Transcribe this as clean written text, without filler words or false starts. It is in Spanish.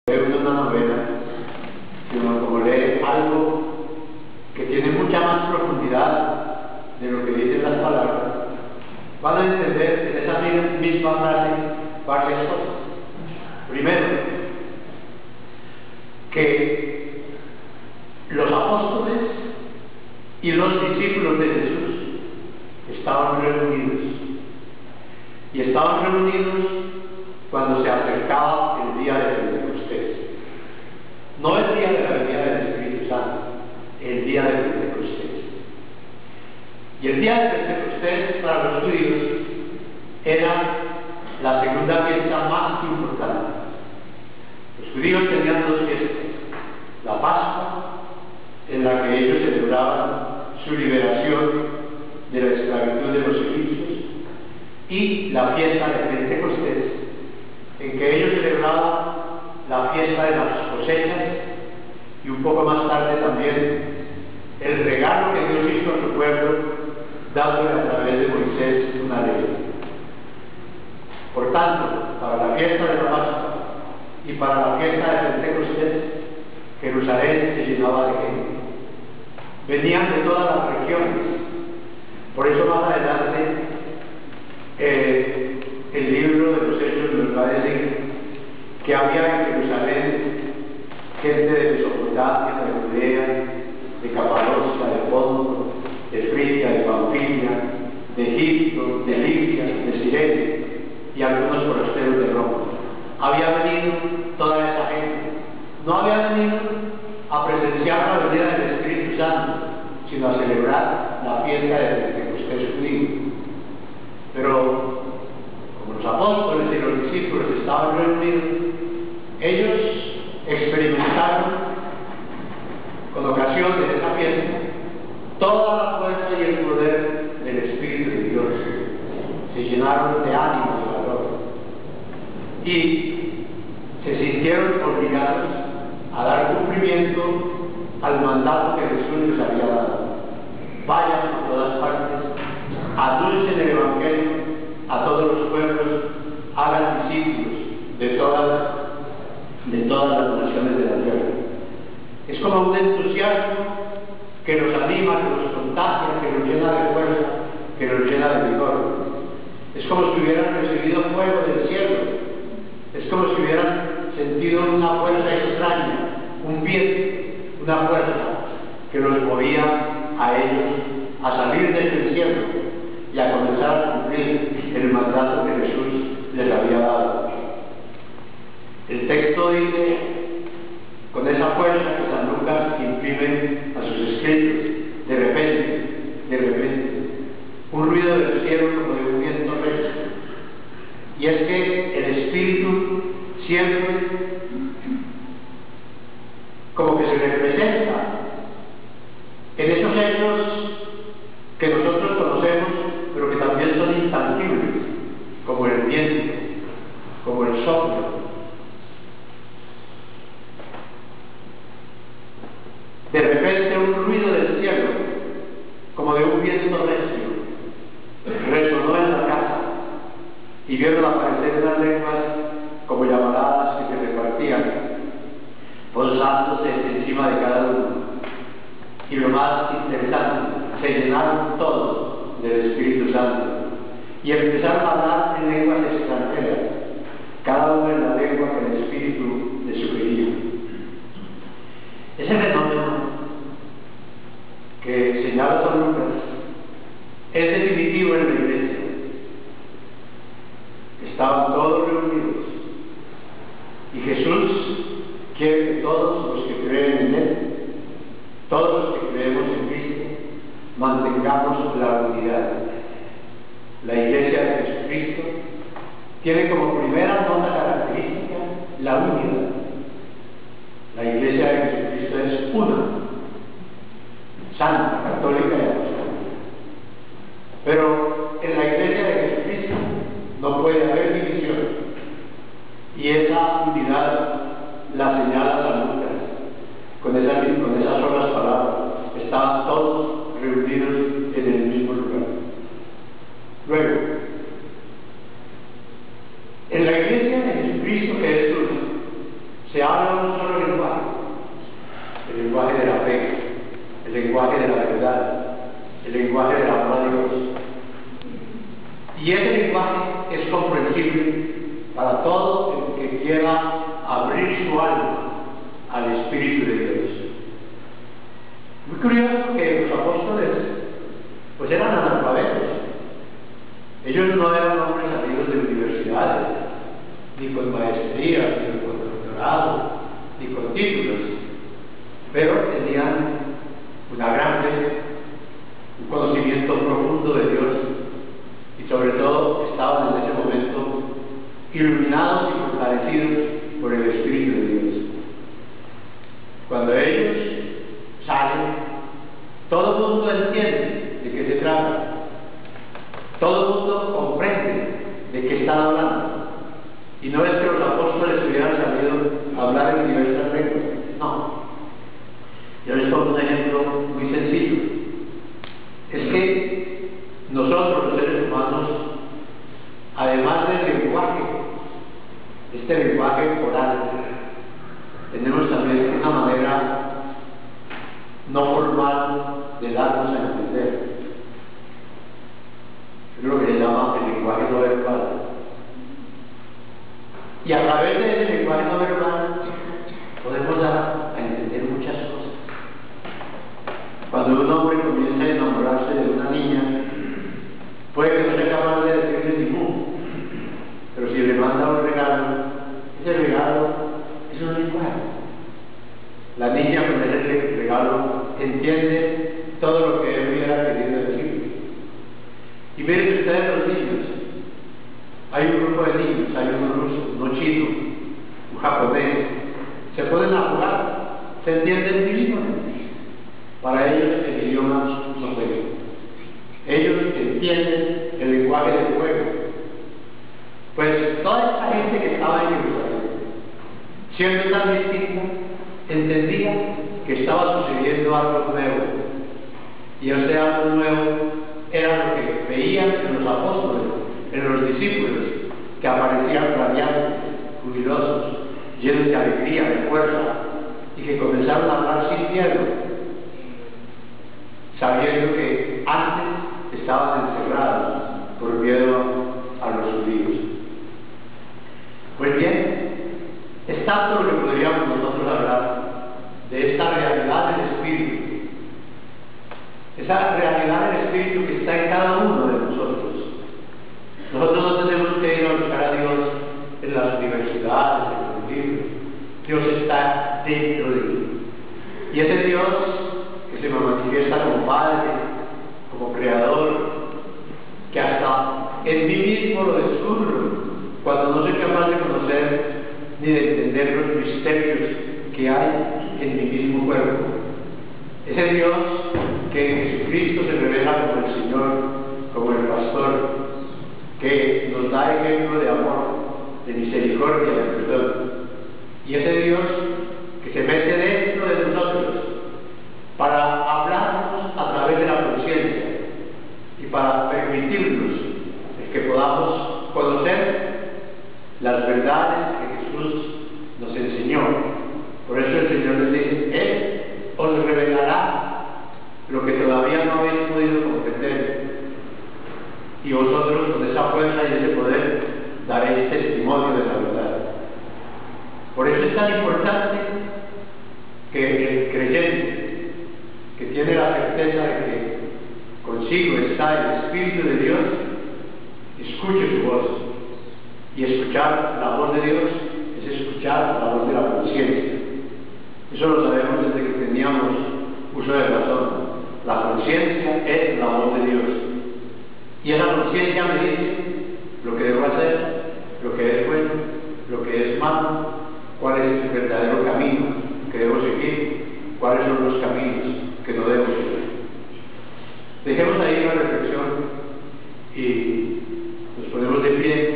Leer una novela, sino como leer algo que tiene mucha más profundidad de lo que dicen las palabras, van a entender en esa misma frase varias cosas. Primero, que los apóstoles y los discípulos de Jesús estaban reunidos, y estaban reunidos cuando se acercaba el día de Pentecostés. No el día de la venida del Espíritu Santo, el día de Pentecostés. Y el día de Pentecostés para los judíos era la segunda fiesta más importante. Los judíos tenían dos fiestas: la Pascua, en la que ellos celebraban su liberación de la esclavitud de los egipcios, y la fiesta de Pentecostés, en que ellos celebraban la fiesta de las cosechas, y un poco más tarde también el regalo que Dios hizo a su pueblo, dándole a través de Moisés una ley. Por tanto, para la fiesta de la Pascua y para la fiesta de Pentecostés, Jerusalén se llenaba de gente. Venían de todas las regiones. Por eso más adelante el libro de los Hechos nos va a decir que había en Jerusalén gente de Mesopotamia, de Judea, de Capadocia, de Ponto, de Frigia, de Panfilia, de Egipto, de Libia, de Cirene y algunos forasteros de Roma. Había venido toda esa gente. No había venido a presenciar la venida del Espíritu Santo, sino a celebrar la fiesta de Pentecostés judío. Pero como los apóstoles y los discípulos estaban reunidos, ellos experimentaron, con ocasión de esa fiesta, toda la fuerza y el poder del Espíritu de Dios. Se llenaron de ánimo y valor, y se sintieron obligados a dar cumplimiento al mandato que Jesús les había dado: vayan por todas partes, anuncien el Evangelio a todos los pueblos, hagan discípulos de todas las naciones de la tierra. Es como un entusiasmo que nos anima, que nos contagia, que nos llena de fuerza, que nos llena de vigor. Es como si hubieran recibido fuego del cielo. Es como si hubieran sentido una fuerza extraña, un viento, una fuerza que los movía a ellos a salir del cielo y a comenzar a cumplir el mandato que Jesús les había dado. El texto dice, con esa fuerza que San Lucas imprime a sus escritos: de repente, un ruido del cielo como de un viento recio. Y es que el Espíritu siempre como que se representa en esos hechos que nosotros conocemos, pero que también son intangibles, como el viento, como el soplo. De repente un ruido del cielo, como de un viento recio, resonó en la casa, y vieron aparecer unas lenguas como llamaradas que se repartían, posándose encima de cada uno. Y lo más interesante, se llenaron todos del Espíritu Santo y empezaron a hablar en lenguas extranjeras, cada uno en la lengua que el Espíritu les sugería. Ese fenómeno que señala San Lucas es definitivo en la iglesia. Estaban todos reunidos, y Jesús quiere que todos los que creen en Él, todos los que creemos en Cristo, mantengamos la unidad. La Iglesia de Jesucristo tiene como primera nota característica la unidad. La Iglesia de Jesucristo es una, santa, católica y apostólica. Pero en la Iglesia de Jesucristo no puede haber división, y esa unidad la señala San Lucas con esas solas palabras: estaban todos reunidos en el mismo lugar. Luego, en la Iglesia de Jesucristo, que es una, se ha habla un solo lenguaje, el lenguaje de la fe, el lenguaje de la verdad, el lenguaje del amor a Dios. Y ese lenguaje es comprensible para todo el que quiera abrir su alma al Espíritu de Dios. Muy curioso que los apóstoles pues eran analfabetos. Ellos no eran hombres salidos de universidades, ni con maestrías, ni con doctorado, ni con títulos, pero tenían una gran fe, un conocimiento profundo de Dios, y sobre todo estaban en ese momento iluminados y fortalecidos por el Espíritu de Dios. Cuando ellos salen, todo el mundo entiende de qué se trata, todo el mundo comprende de qué están hablando. Y no es que los apóstoles hubieran salido a hablar en diversas lenguas, no. Yo les pongo un ejemplo muy sencillo. Es que nosotros, los seres humanos, además del lenguaje, este lenguaje oral, tenemos también una manera no formal de darnos a entender. Es lo que se llama el lenguaje no verbal. Y a través de ese lenguaje no verbal podemos dar a entender muchas cosas. Cuando un hombre comienza a enamorarse de una niña, puede que no sea capaz de decirle ninguno, pero si le manda un regalo, ese regalo es un lenguaje. La niña con ese regalo entiende todo lo que él hubiera querido decir. Y miren ustedes los niños. Hay un grupo de niños, hay uno ruso, uno chino, un japonés. Se pueden jugar, se entienden muchísimamente. Para ellos el idioma no juega. Ellos entienden el lenguaje del juego. Pues toda esta gente que estaba en Jerusalén, siendo tan distinta, entendía que estaba sucediendo algo nuevo. Y ese algo nuevo era lo que veían en los apóstoles, en los discípulos, que aparecían radiantes, jubilosos, llenos de alegría, de fuerza, y que comenzaron a hablar sin miedo, sabiendo que antes estaban encerrados por miedo a los judíos. Pues bien, es tanto lo que podríamos nosotros hablar de esta realidad del Espíritu, esa realidad del Espíritu que está en cada uno de nosotros. Nosotros no tenemos que ir a buscar a Dios en las universidades, en los libros. Dios está dentro de mí. Y ese Dios que se me manifiesta como Padre, como Creador, que hasta en mí mismo lo descubro cuando no soy capaz de conocer ni de entender los misterios que hay en mi mismo cuerpo. Ese Dios que en Jesucristo se revela como el Señor, como el Pastor, que nos da ejemplo de amor, de misericordia, de perdón. Y ese Dios que se mete dentro de nosotros para hablarnos a través de la conciencia y para permitirnos que podamos conocer las verdades que Jesús nos enseñó. Por eso el Señor les dice, Él os revelará lo que todavía no habéis podido comprender, y vosotros con esa fuerza y ese poder daréis testimonio de la verdad. Por eso es tan importante que el creyente, que tiene la certeza de que consigo está el Espíritu de Dios, escuche su voz. Y escuchar la voz de Dios es escuchar la voz de la conciencia. Eso lo sabemos desde que teníamos uso de razón. La conciencia es la voz de Dios. Y esa conciencia me dice lo que debo hacer, lo que es bueno, lo que es malo, cuál es el verdadero camino que debo seguir, cuáles son los caminos que no debo seguir. Dejemos ahí una reflexión y nos ponemos de pie.